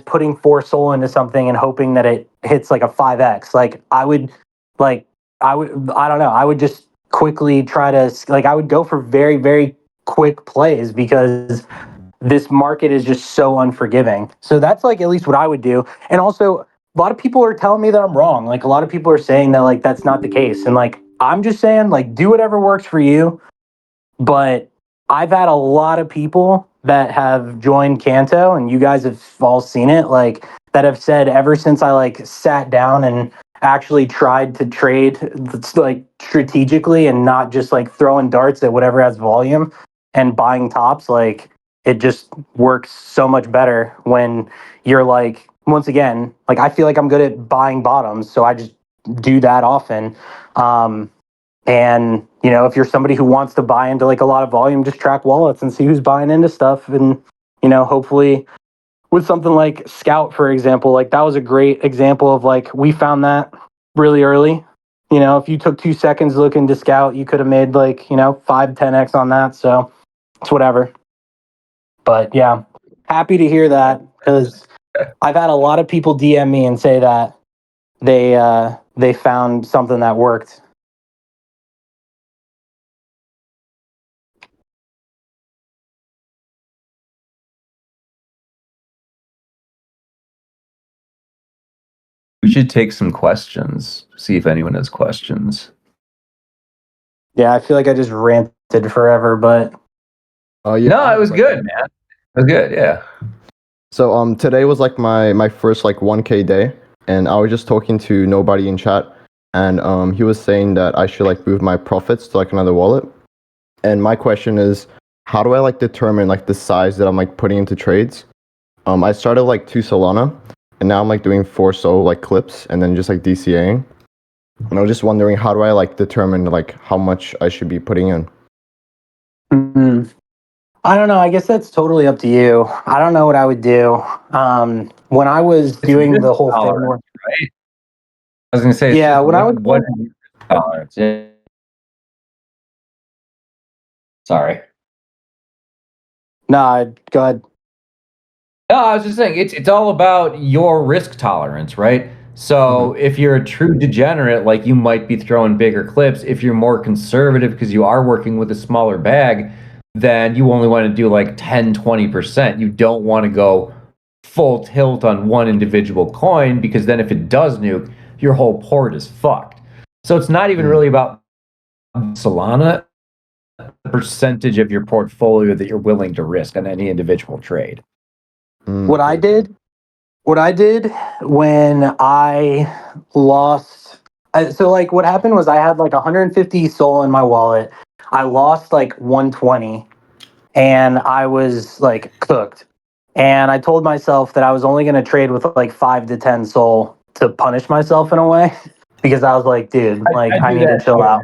putting 4 soul into something and hoping that it hits like a 5x. Like I don't know. I would just quickly try to, like, I would go for very, very quick plays because this market is just so unforgiving. So that's like at least what I would do. And also, a lot of people are telling me that I'm wrong. Like a lot of people are saying that like that's not the case. And like I'm just saying like do whatever works for you. But I've had a lot of people that have joined Kanto, and you guys have all seen it, like that have said ever since I like sat down and actually tried to trade like strategically and not just like throwing darts at whatever has volume and buying tops, like it just works so much better when you're like, once again, like I feel like I'm good at buying bottoms, so I just do that often. And if you're somebody who wants to buy into like a lot of volume, just track wallets and see who's buying into stuff. And hopefully with something like Scout, for example, like that was a great example of like we found that really early. If you took 2 seconds to look into Scout, you could have made like 5-10x on that. So it's whatever. But yeah, happy to hear that because I've had a lot of people DM me and say that they found something that worked. We should take some questions. See if anyone has questions. Yeah, I feel like I just ranted forever, but Yeah, no, it was good, man. It was good, yeah. So today was like my first like 1K day, and I was just talking to nobody in chat, and he was saying that I should like move my profits to like another wallet. And my question is, how do I like determine like the size that I'm like putting into trades? I started like 2 Solana, and now I'm like doing 4 Sol like clips, and then just like DCAing. And I was just wondering, how do I like determine like how much I should be putting in? Mm-hmm. I don't know. I guess that's totally up to you. I don't know what I would do. When I was doing the whole thing, right? I was gonna say, yeah. When I was what tolerance? Yeah. Sorry. No, go ahead. No, I was just saying it's all about your risk tolerance, right? So if you're a true degenerate, like you might be throwing bigger clips. If you're more conservative because you are working with a smaller bag, then you only want to do like 10, 20%. You don't want to go full tilt on one individual coin because then if it does nuke, your whole port is fucked. So it's not even really about Solana, the percentage of your portfolio that you're willing to risk on any individual trade. What I did when I lost. So like what happened was I had like 150 Sol in my wallet. I lost like 120, and I was like cooked. And I told myself that I was only going to trade with like 5 to 10 Sol to punish myself in a way because I was like, dude, like I need to chill out.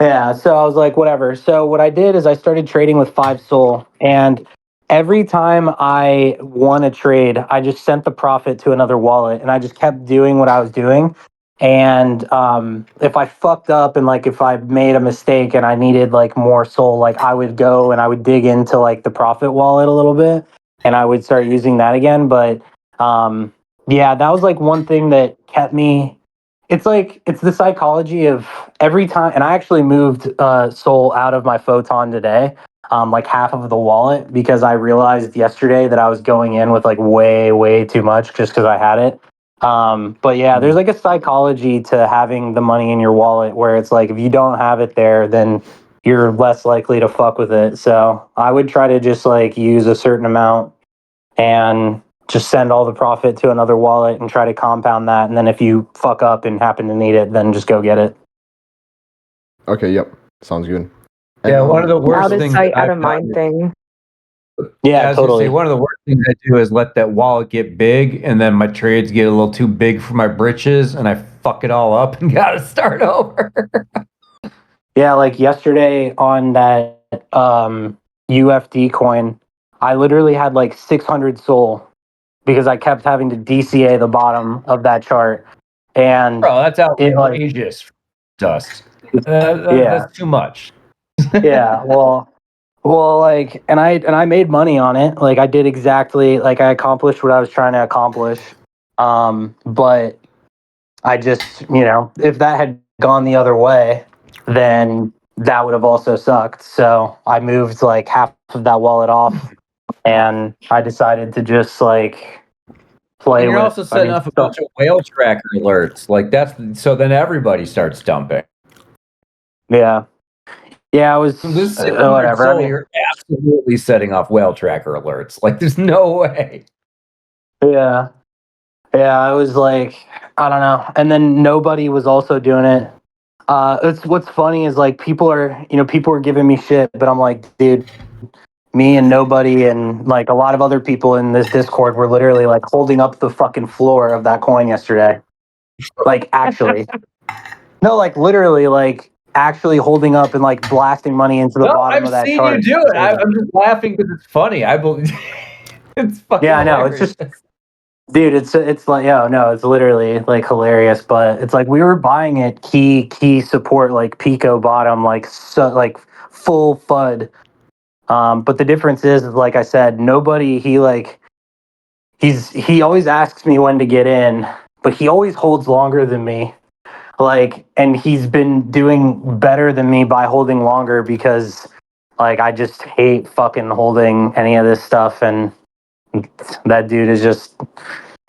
Yeah, so I was like, whatever. So what I did is I started trading with 5 Sol, and every time I won a trade, I just sent the profit to another wallet, and I just kept doing what I was doing. And if I fucked up and like if I made a mistake and I needed like more Sol, like I would go and I would dig into like the profit wallet a little bit, and I would start using that again. But yeah, that was like one thing that kept me. It's like it's the psychology of every time, and I actually moved Sol out of my Photon today, like half of the wallet, because I realized yesterday that I was going in with like way too much just because I had it. But yeah, there's like a psychology to having the money in your wallet where it's like if you don't have it there, then you're less likely to fuck with it. So I would try to just like use a certain amount and just send all the profit to another wallet and try to compound that. And then if you fuck up and happen to need it, then just go get it. Okay, yep. Sounds good. Yeah, one of the worst out of things sight, out of mind thing. Yeah, I was totally. gonna say, one of the worst things I do is let that wallet get big, and then my trades get a little too big for my britches, and I fuck it all up and gotta start over. Yeah, like yesterday on that UFD coin, I literally had like 600 Sol because I kept having to DCA the bottom of that chart. And Bro, that's it like, outrageous. Dust. yeah, That's too much. yeah. Well, Well, like, and I made money on it. Like, I did exactly like I accomplished what I was trying to accomplish. But I just, if that had gone the other way, then that would have also sucked. So I moved like half of that wallet off, and I decided to just like play And you're with. also I setting mean, off a bunch of whale tracker alerts. Like so then everybody starts dumping. yeah, yeah. I was This 600 whatever. I soul, mean, you're absolutely setting off whale tracker alerts. Like there's no way. yeah, yeah. I was like, I don't know. And then nobody was also doing it. It's what's funny is like people are giving me shit, but I'm like, dude, me and nobody and like a lot of other people in this Discord were literally like holding up the fucking floor of that coin yesterday. Like actually. No, like literally like actually holding up and like blasting money into the No, bottom I've of that seen you chart. do it. I'm just laughing because it's funny. I believe it's fucking Yeah, I know. It's hilarious. just dude, it's like no, it's literally like hilarious, but it's like we were buying it key support like Pico bottom like like full FUD. But the difference is like I said, nobody he always asks me when to get in, but he always holds longer than me. Like, and he's been doing better than me by holding longer because like I just hate fucking holding any of this stuff, and that dude is just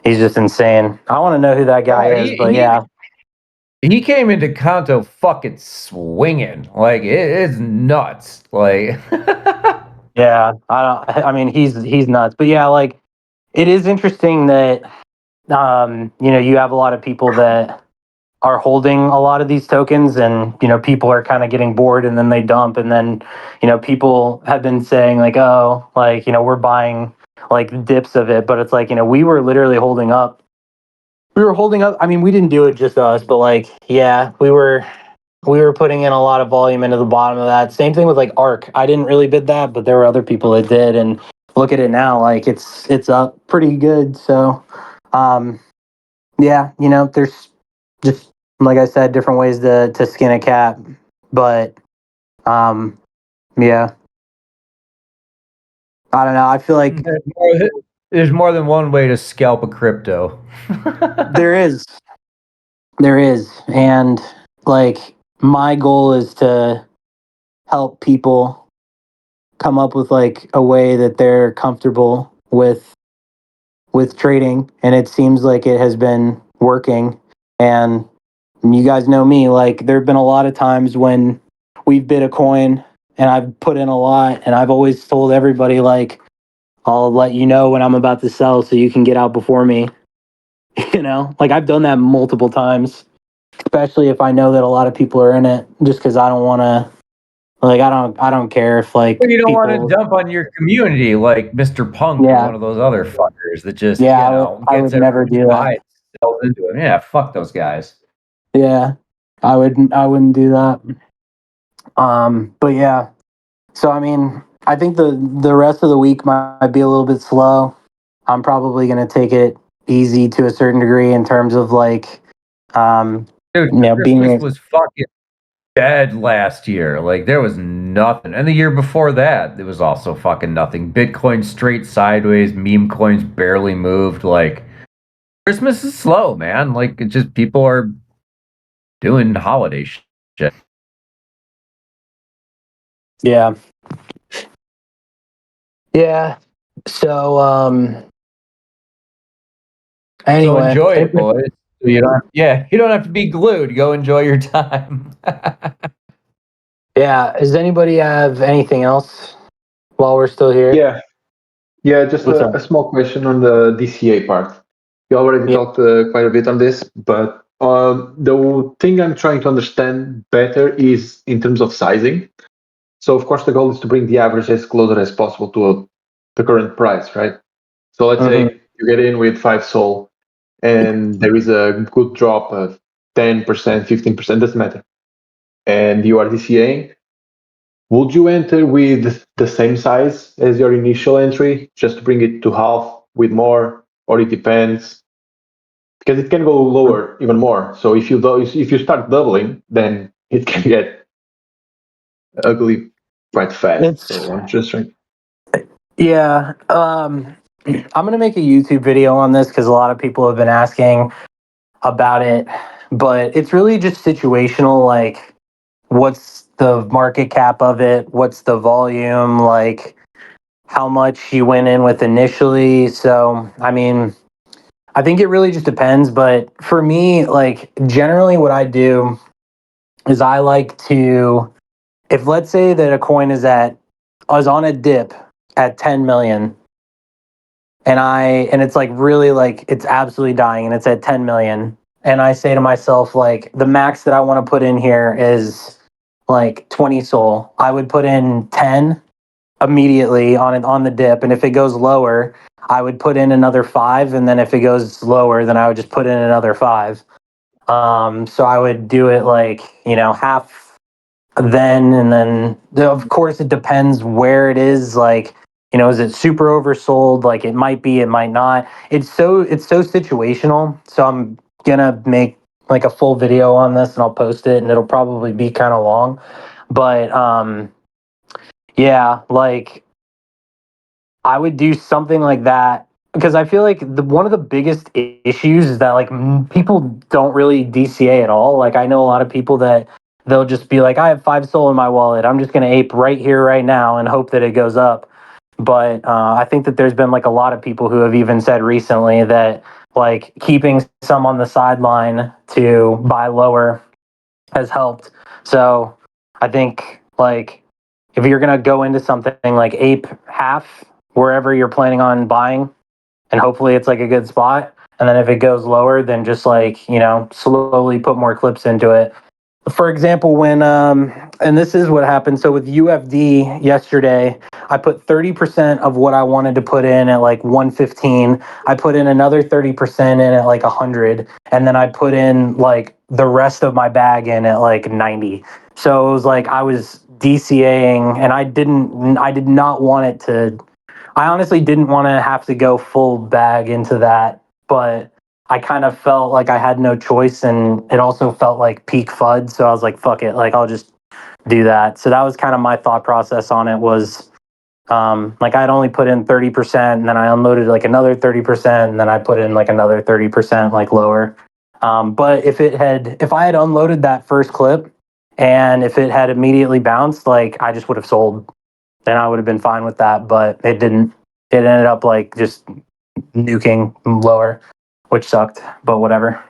he's just insane. I want to know who that guy Yeah, is, but yeah, he came into Kanto fucking swinging. Like it is nuts. Like yeah. I don't. I mean, he's nuts, but yeah, like it is interesting that you have a lot of people that are holding a lot of these tokens, and people are kind of getting bored and then they dump, and then people have been saying like, oh, like we're buying like dips of it, but it's like we were literally holding up. We were holding up. I mean, we didn't do it just us, but like yeah, we were putting in a lot of volume into the bottom of that. Same thing with like ARC. I didn't really bid that, but there were other people that did, and look at it now, like it's up pretty good. So um yeah, there's just like I said, different ways to skin a cat. But um yeah. I don't know. I feel like there's more than one way to scalp a crypto. there is. There is. And like my goal is to help people come up with like a way that they're comfortable with trading, and it seems like it has been working. And you guys know me, like there have been a lot of times when we've bid a coin and I've put in a lot, and I've always told everybody like I'll let you know when I'm about to sell so you can get out before me. Like I've done that multiple times, especially if I know that a lot of people are in it, just because I don't want to, like I don't care if Well, like you don't want to people. dump on your community like Mr. Punk or Yeah, one of those other fuckers that just, yeah, I gets would never everybody to do buy that. it, sells into it. Yeah, fuck those guys. Yeah, I wouldn't do that. But yeah. So I mean, I think the rest of the week might be a little bit slow. I'm probably gonna take it easy to a certain degree in terms of like, um, Dude, Christmas being was fucking dead last year. Like there was nothing. And the year before that, it was also fucking nothing. Bitcoin straight sideways, meme coins barely moved. Like Christmas is slow, man. Like it just people are doing holiday shit. yeah, yeah. So So anyway, enjoy it, boys. You don't have to be glued. Go enjoy your time. yeah. Does anybody have anything else while we're still here? Yeah, yeah, just What's up? a small question on the DCA part. You already Yeah. talked quite a bit on this, but the thing I'm trying to understand better is in terms of sizing. So, of course, the goal is to bring the average as closer as possible to the current price, right? So, let's Mm-hmm. say you get in with 5 Sol and there is a good drop of 10%, 15%, doesn't matter, and you are DCAing. Would you enter with the same size as your initial entry, just to bring it to half with more, or it depends? Because it can go lower even more. So if you start doubling, then it can get ugly. quite fast. It's So I'm just trying. yeah. I'm gonna make a YouTube video on this because a lot of people have been asking about it, but it's really just situational. Like, what's the market cap of it? What's the volume? Like, how much you went in with initially? So, I mean, I think it really just depends. But for me, like, generally, what I do is I like to, if let's say that a coin is on a dip at 10 million and it's like really like it's absolutely dying and it's at 10 million and I say to myself like the max that I want to put in here is like 20 soul. I would put in 10 immediately on the dip, and if it goes lower, I would put in another 5, and then if it goes lower, then I would just put in another 5. So I would do it like, half then and then of course it depends where it is, like, is it super oversold? Like, it might be, it might not. It's so situational, so I'm gonna make like a full video on this and I'll post it and it'll probably be kind of long, but yeah, like I would do something like that because I feel like one of the biggest issues is that like people don't really DCA at all. Like, I know a lot of people that they'll just be like, I have 5 soul in my wallet. I'm just going to ape right here, right now, and hope that it goes up. But I think that there's been like a lot of people who have even said recently that like keeping some on the sideline to buy lower has helped. So I think like if you're gonna go into something like ape half wherever you're planning on buying, and hopefully it's like a good spot. And then if it goes lower, then just like, slowly put more clips into it. For example, when and this is what happened. So with UFD yesterday, I put 30% of what I wanted to put in at like 115. I put in another 30% in at like 100, and then I put in like the rest of my bag in at like 90. So it was like I was DCAing, and I did not want it to. I honestly didn't want to have to go full bag into that, but I kind of felt like I had no choice, and it also felt like peak FUD. So I was like, "Fuck it!" Like, I'll just do that. So that was kind of my thought process on it. Was like I'd only put in 30%, and then I unloaded like another 30%, and then I put in like another 30% like lower. But if I had unloaded that first clip, and if it had immediately bounced, like I just would have sold, then I would have been fine with that. But it didn't. It ended up like just nuking lower, which sucked, but whatever.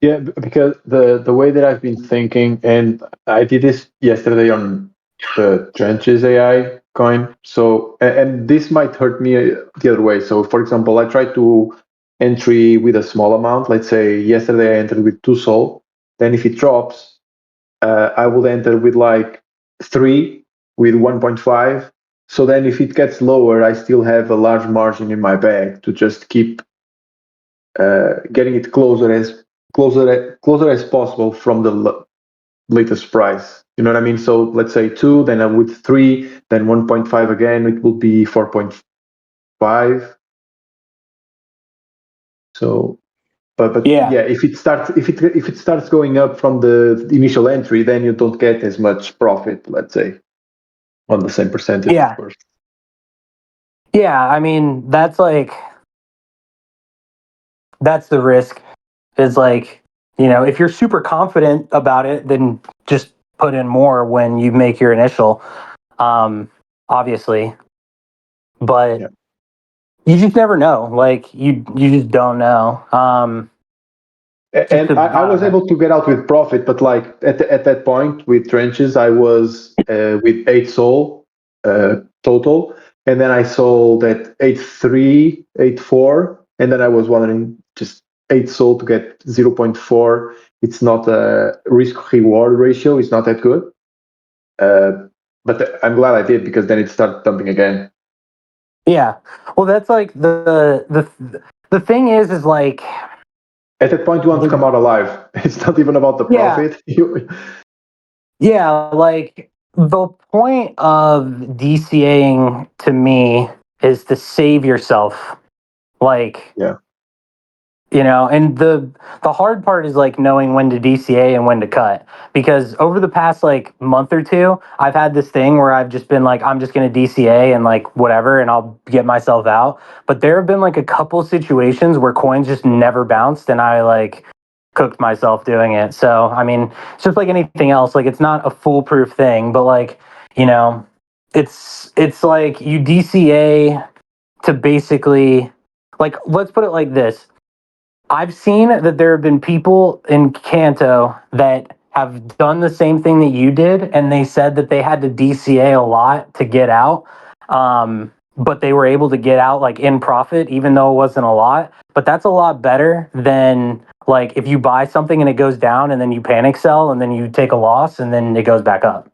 Yeah, because the way that I've been thinking, and I did this yesterday on the Trenches AI coin. So, and this might hurt me the other way. So, for example, I tried to entry with a small amount. Let's say yesterday I entered with 2 Sol. Then if it drops, I will enter with like 3 with 1.5. So then if it gets lower, I still have a large margin in my bag to just keep getting it closer as possible from the latest price. You know what I mean? So let's say 2, then I would 3, then 1.5 again. It will be 4.5. So, but Yeah, yeah, if it starts going up from the initial entry, then you don't get as much profit. Let's say on the same percentage, of yeah, course. yeah. I mean, that's the risk. Is like, if you're super confident about it, then just put in more when you make your initial. Obviously, but Yeah. you just never know. Like, you just don't know. Just And to, I I don't was know. able to get out with profit, but like at that point with Trenches, I was with 8 Sol total, and then I sold at 8.3, 8.4, and then I was wondering just 8 Sol to get 0.4. It's not a risk reward ratio. It's not that good, but I'm glad I did because then it started dumping again. Yeah. Well, that's like the thing is like At that point, you want to come the out alive. It's not even about the yeah. profit. Yeah, like the point of DCAing to me is to save yourself. Like, Yeah. And the hard part is like knowing when to DCA and when to cut, because over the past like month or two I've had this thing where I've just been like, I'm just going to DCA and like whatever, and I'll get myself out. But there have been like a couple situations where coins just never bounced, and I like cooked myself doing it. So I mean, it's just like anything else, like it's not a foolproof thing, but like, you know it's like you DCA to basically, like, let's put it like this. I've seen that there have been people in Kanto that have done the same thing that you did, and they said that they had to DCA a lot to get out. But they were able to get out like in profit, even though it wasn't a lot. But that's a lot better than like if you buy something and it goes down and then you panic sell and then you take a loss and then it goes back up.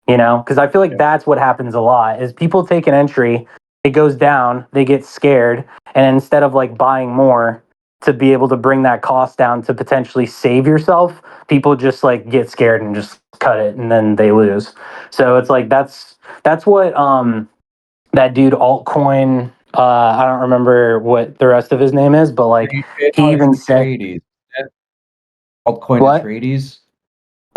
Because I feel like that's what happens a lot is people take an entry, it goes down, they get scared, and instead of like buying more to be able to bring that cost down to potentially save yourself, people just like get scared and just cut it and then they lose. So it's like that's what that dude altcoin, I don't remember what the rest of his name is, but like he even said Atreides. Altcoin what? Atreides.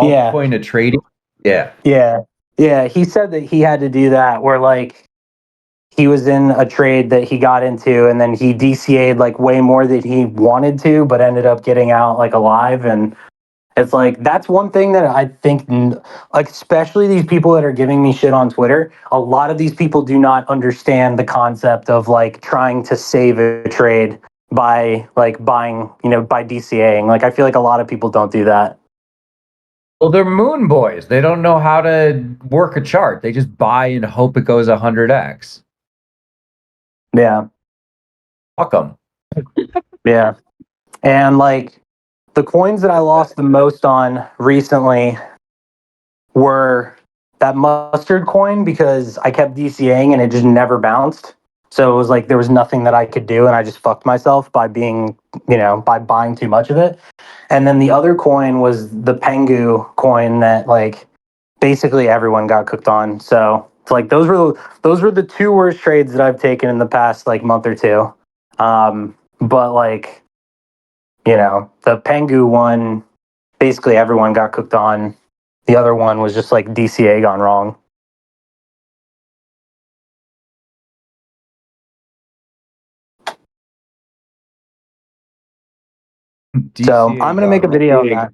Yeah. Altcoin Atreides. Yeah. Yeah. Yeah, he said that he had to do that where like he was in a trade that he got into and then he DCA'd like way more than he wanted to, but ended up getting out like alive. And it's like, that's one thing that I think, like, especially these people that are giving me shit on Twitter, a lot of these people do not understand the concept of like trying to save a trade by like buying, by DCAing. Like, I feel like a lot of people don't do that. Well, they're moon boys. They don't know how to work a chart. They just buy and hope it goes 100x. Yeah. Fuck them. Yeah. And like the coins that I lost the most on recently were that mustard coin because I kept DCAing and it just never bounced. So it was like there was nothing that I could do, and I just fucked myself by being, by buying too much of it. And then the other coin was the Pengu coin that like basically everyone got cooked on. So it's like those were the two worst trades that I've taken in the past like month or two. But like, the Pengu one, basically everyone got cooked on. The other one was just like DCA gone wrong. So I'm gonna make a video on that.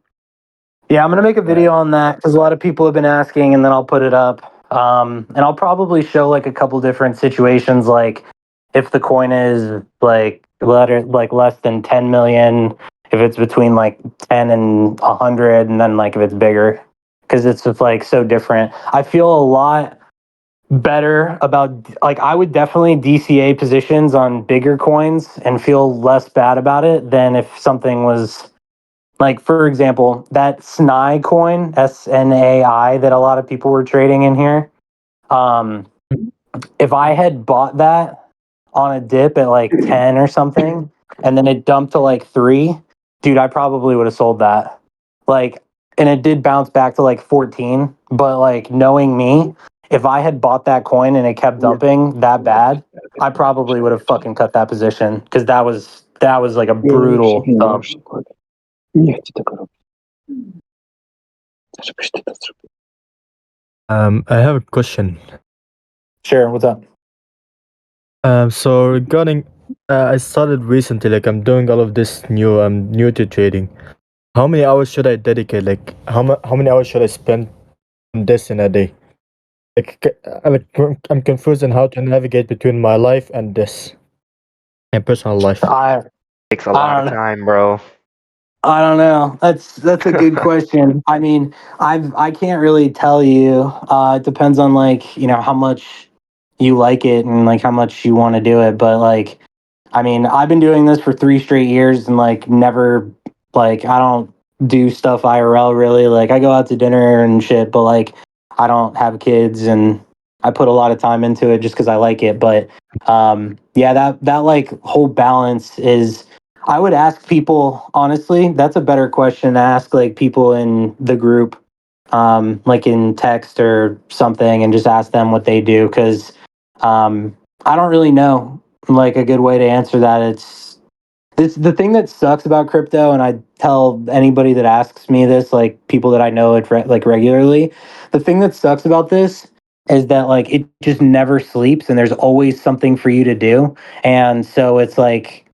Yeah, I'm gonna make a video on that because a lot of people have been asking, and then I'll put it up. And I'll probably show like a couple different situations, like if the coin is like less than 10 million, if it's between like 10 and 100, and then like if it's bigger, because it's just like so different. I feel a lot better about, like, I would definitely DCA positions on bigger coins and feel less bad about it than if something was like, for example, that SNAI coin, SNAI, that a lot of people were trading in here. If I had bought that on a dip at like 10 or something, and then it dumped to like 3, dude, I probably would have sold that. Like, and it did bounce back to like 14, but like knowing me, if I had bought that coin and it kept dumping that bad, I probably would have fucking cut that position because that was like a brutal dump. I have a question. Sure, what's up? So regarding, I started recently. Like I'm doing all of this new. I'm new to trading. How many hours should I dedicate? Like how many hours should I spend on this in a day? I'm confused on how to navigate between my life and this and personal life. I Takes a I lot don't of know. time, bro. I don't know. That's a good question. I mean, I can't really tell you. It depends on like, how much you like it and like how much you want to do it. But like, I mean, I've been doing this for 3 straight years and like never, like, I don't do stuff IRL really. Like I go out to dinner and shit, but like I don't have kids and I put a lot of time into it just because I like it. But yeah, that like whole balance is, I would ask people, honestly, that's a better question to ask like people in the group, like in text or something, and just ask them what they do. Cause I don't really know like a good way to answer that. the thing that sucks about crypto, and I tell anybody that asks me this, like people that I know it like regularly, the thing that sucks about this is that like it just never sleeps, and there's always something for you to do, and so it's like,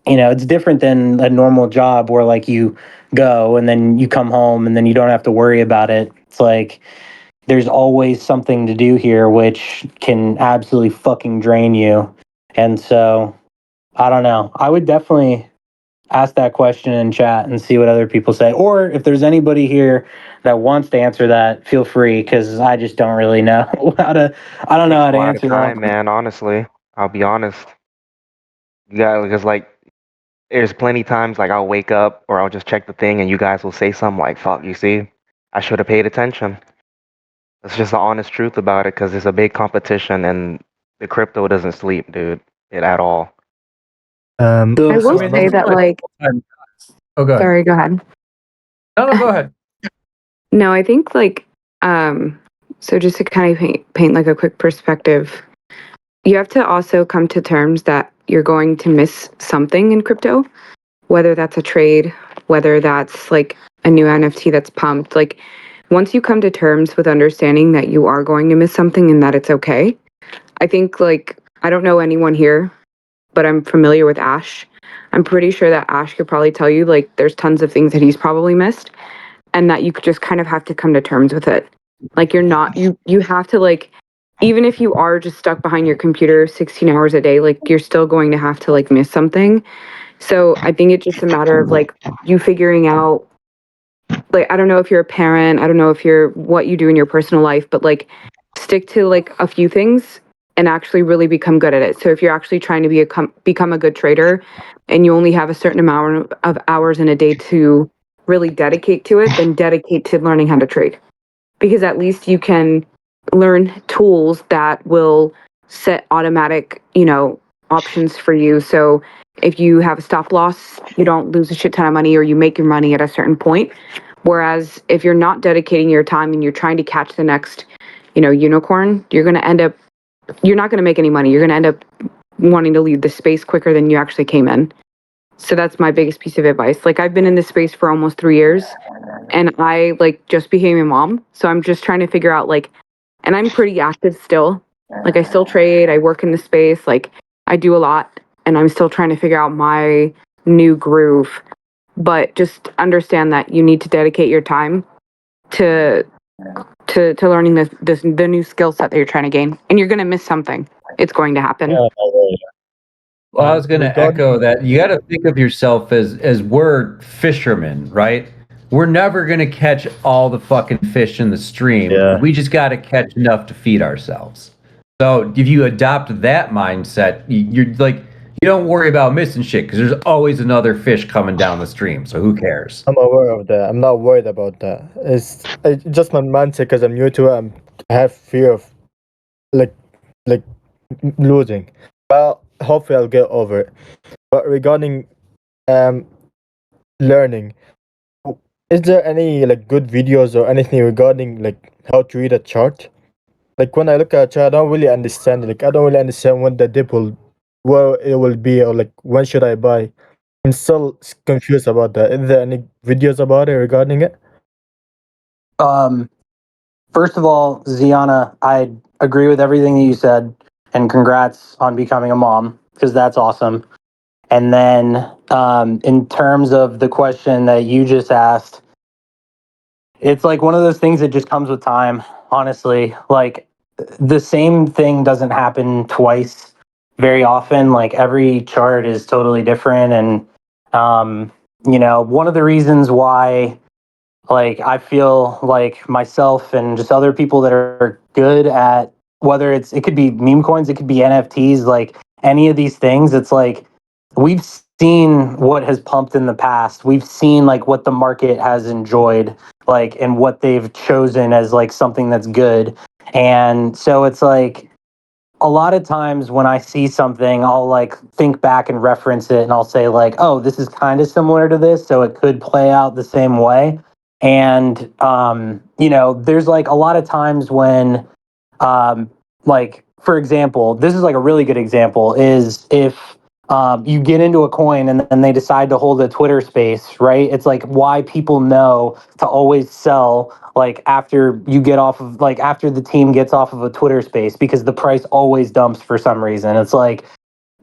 it's different than a normal job where like you go and then you come home and then you don't have to worry about it. It's like there's always something to do here, which can absolutely fucking drain you, and so. I don't know. I would definitely ask that question in chat and see what other people say. Or if there's anybody here that wants to answer that, feel free, because I just don't really know how to. I don't know Takes how a to lot of answer time, that. man. Honestly, I'll be honest. You got because like there's plenty times like I'll wake up or I'll just check the thing and you guys will say something like, "Fuck, you see, I should have paid attention." It's just the honest truth about it because it's a big competition and the crypto doesn't sleep, dude, it at all. I So, will this say is that, my like, full-time. Oh, go ahead. sorry, go ahead. No, go ahead. No, I think like, so just to kind of paint like a quick perspective, you have to also come to terms that you're going to miss something in crypto, whether that's a trade, whether that's like a new NFT that's pumped. Like, once you come to terms with understanding that you are going to miss something and that it's okay, I think like, I don't know anyone here, but I'm familiar with Ash. I'm pretty sure that Ash could probably tell you like there's tons of things that he's probably missed and that you could just kind of have to come to terms with it. Like you're not you have to like, even if you are just stuck behind your computer 16 hours a day, like you're still going to have to like miss something. So I think it's just a matter of like you figuring out, like, I don't know if you're a parent, I don't know if you're what you do in your personal life, but like stick to like a few things and actually really become good at it. So if you're actually trying to become a good trader and you only have a certain amount of hours in a day to really dedicate to it, then dedicate to learning how to trade. Because at least you can learn tools that will set automatic, options for you. So if you have a stop loss, you don't lose a shit ton of money or you make your money at a certain point. Whereas if you're not dedicating your time and you're trying to catch the next, unicorn, you're not going to make any money. You're going to end up wanting to leave the space quicker than you actually came in. So that's my biggest piece of advice. Like I've been in this space for almost 3 years and I like just became a mom. So I'm just trying to figure out like, and I'm pretty active still. Like I still trade, I work in the space, like I do a lot and I'm still trying to figure out my new groove. But just understand that you need to dedicate your time to to learning the new skill set that you're trying to gain. And you're gonna miss something. It's going to happen. Well, I was going to Regarding, echo that. You got to think of yourself as we're fishermen, right? We're never going to catch all the fucking fish in the stream. yeah, We just got to catch enough to feed ourselves. So if you adopt that mindset, you're like, you don't worry about missing shit because there's always another fish coming down the stream. So who cares? I'm aware of that. I'm not worried about that. It's just my mindset because I'm new to it. I have fear of like like losing. But hopefully I'll get over it. But regarding um learning, is there any like good videos or anything regarding like how to read a chart? Like when I look at a chart, I don't really understand it. Like I don't really understand when the dip will, where it will be, or like when should I buy. I'm still confused about that. Is there any videos about it regarding it? first of all, Ziana, I agree with everything that you said, and congrats on becoming a mom, because that's awesome. And then, in terms of the question that you just asked, it's like one of those things that just comes with time, honestly. Like, the same thing doesn't happen twice very often. Like, every chart is totally different. And, one of the reasons why, like, I feel like myself and just other people that are good at, whether it could be meme coins, it could be NFTs, like any of these things, it's like we've seen what has pumped in the past. We've seen like what the market has enjoyed, like, and what they've chosen as like something that's good. And so it's like a lot of times when I see something, I'll like think back and reference it and I'll say, like, oh, this is kind of similar to this, so it could play out the same way. And there's like a lot of times when like, for example, this is like a really good example, is if you get into a coin and then they decide to hold a Twitter space, right? It's like why people know to always sell like after you get off of like after the team gets off of a Twitter space because the price always dumps for some reason. It's like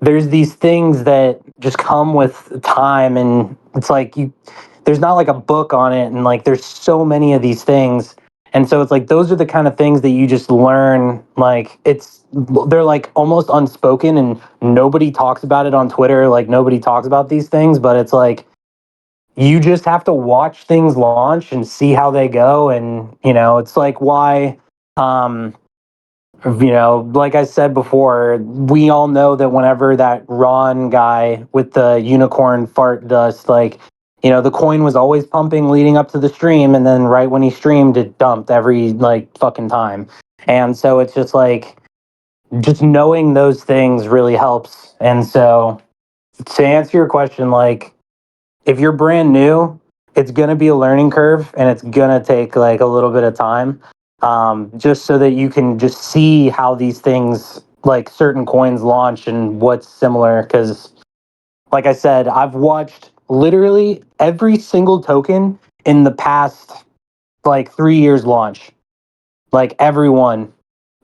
there's these things that just come with time, and it's like there's not like a book on it, and like there's so many of these things, and so it's like those are the kind of things that you just learn. Like they're like almost unspoken, and nobody talks about it on Twitter. Like nobody talks about these things, but it's like you just have to watch things launch and see how they go, and it's like why like I said before, we all know that whenever that Ron guy with the unicorn fart dust, like, the coin was always pumping leading up to the stream, and then right when he streamed, it dumped every like fucking time. And so it's just like, just knowing those things really helps. And so to answer your question, like, if you're brand new, it's going to be a learning curve and it's going to take like a little bit of time, just so that you can just see how these things, like certain coins launch and what's similar. Because, like I said, I've watched literally every single token in the past like 3 years launch, like everyone.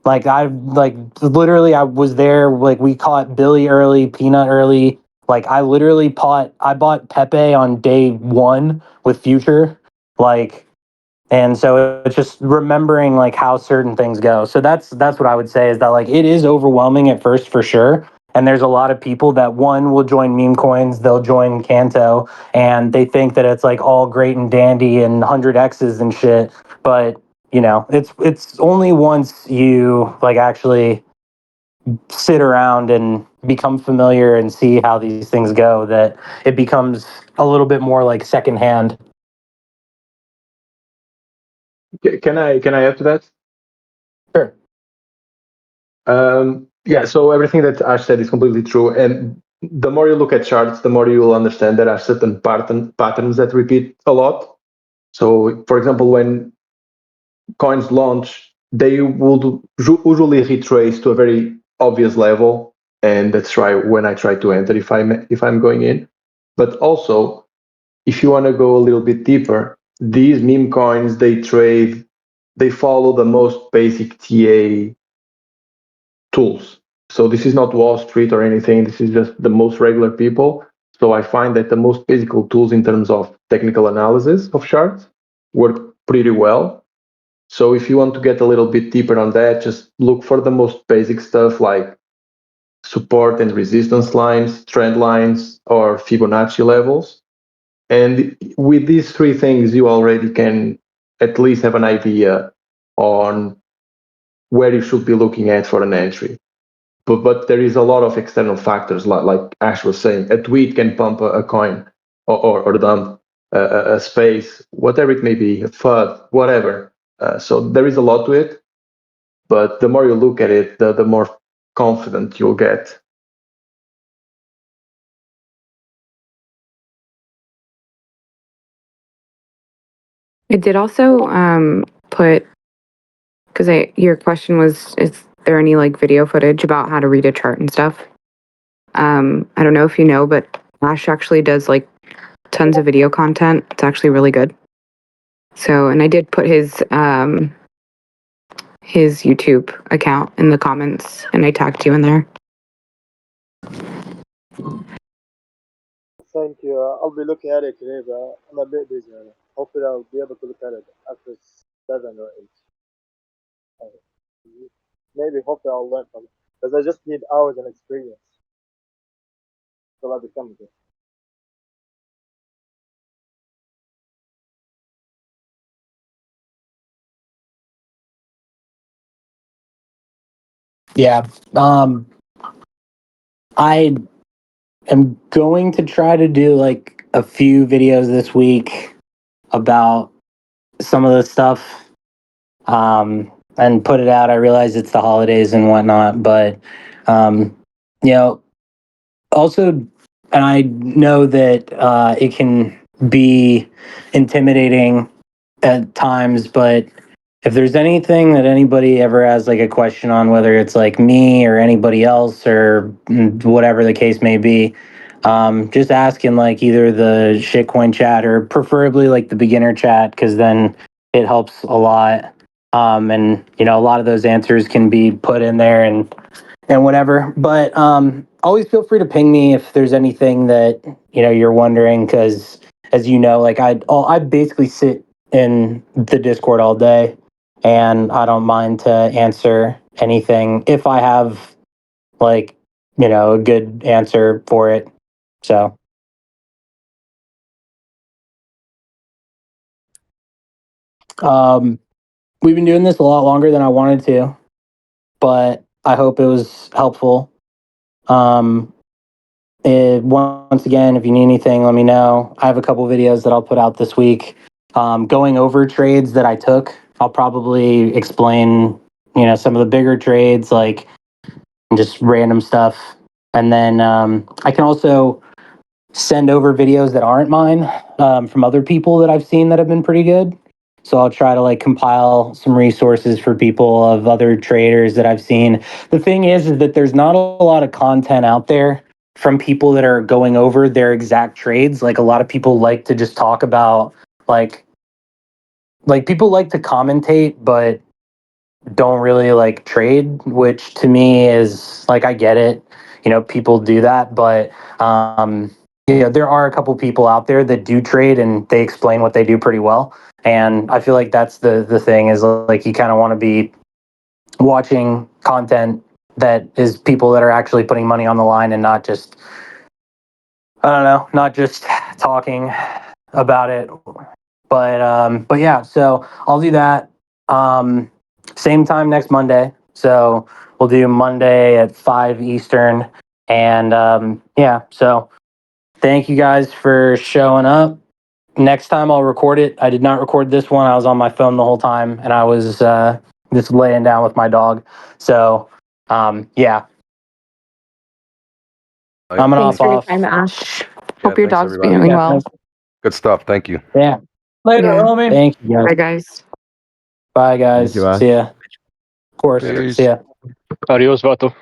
Like I was there. Like we caught Billy early, Peanut early. Like I bought Pepe on day one with Future. Like, and so it's just remembering like how certain things go. So that's what I would say is that like it is overwhelming at first for sure. And there's a lot of people that one will join meme coins, they'll join Kanto, and they think that it's like all great and dandy and 100x's and shit. But it's only once you like actually sit around and become familiar and see how these things go that it becomes a little bit more like secondhand. Can I add to that? Sure. Yeah, so everything that Ash said is completely true. And the more you look at charts, the more you will understand there are certain patterns that repeat a lot. So, for example, when coins launch, they would usually retrace to a very obvious level, and that's right when I try to enter if I'm going in. But also, if you want to go a little bit deeper, these meme coins they follow the most basic TA tools. So this is not Wall Street or anything. This is just the most regular people. So I find that the most basic tools in terms of technical analysis of charts work pretty well. So if you want to get a little bit deeper on that, just look for the most basic stuff like support and resistance lines, trend lines, or Fibonacci levels. And with these three things, you already can at least have an idea on where you should be looking at for an entry. But there is a lot of external factors, like Ash was saying. A tweet can pump a coin or dump a space, whatever it may be, a FUD, whatever. So there is a lot to it. But the more you look at it, the more confident you'll get. I did also put, because your question was, is there any like video footage about how to read a chart and stuff? I don't know if you know, but Ash actually does like tons of video content. It's actually really good. So, and I did put his YouTube account in the comments, and I tagged you in there. Thank you. I'll be looking at it today, but I'm a bit busy. Hopefully, I'll be able to look at it after 7 or 8. Maybe, hopefully, I'll learn from it. Because I just need hours and experience till I become good. Yeah. I am going to try to do like a few videos this week about some of the stuff, and put it out. I realize it's the holidays and whatnot, but um, you know, also, and I know that it can be intimidating at times, but if there's anything that anybody ever has like a question on, whether it's like me or anybody else or whatever the case may be, just ask in like either the shitcoin chat or preferably like the beginner chat, because then it helps a lot. And you know, a lot of those answers can be put in there and whatever. But always feel free to ping me if there's anything that you know you're wondering, because as you know, like I basically sit in the Discord all day, and I don't mind to answer anything if I have like you know a good answer for it. So we've been doing this a lot longer than I wanted to, but I hope it was helpful. Um, Once again, if you need anything, let me know. I have a couple videos that I'll put out this week, going over trades that I took. I'll probably explain, you know, some of the bigger trades, like just random stuff, and then I can also send over videos that aren't mine, from other people that I've seen that have been pretty good. So I'll try to like compile some resources for people of other traders that I've seen. The thing is that there's not a lot of content out there from people that are going over their exact trades. Like a lot of people like to just talk about like people like to commentate, but don't really like trade, which to me is like, I get it. You know, people do that, but you know, there are a couple people out there that do trade and they explain what they do pretty well. And I feel like that's the thing is like you kind of want to be watching content that is people that are actually putting money on the line and not just, I don't know, not just talking about it. But yeah, so I'll do that. Same time next Monday. So we'll do Monday at 5 Eastern. And yeah, so thank you guys for showing up. Next time I'll record it. I did not record this one. I was on my phone the whole time and I was just laying down with my dog. So yeah, I'm gonna Thanks hop for your off. time, Ash. Yeah, Hope your thanks dog's everybody. feeling Yeah, well. Good stuff. Thank you. yeah. Later, Yeah. homie. Thank you guys. Bye, guys. Bye guys. Thank you, Ash. See ya. Of course. Later. See ya. Adios, Vato.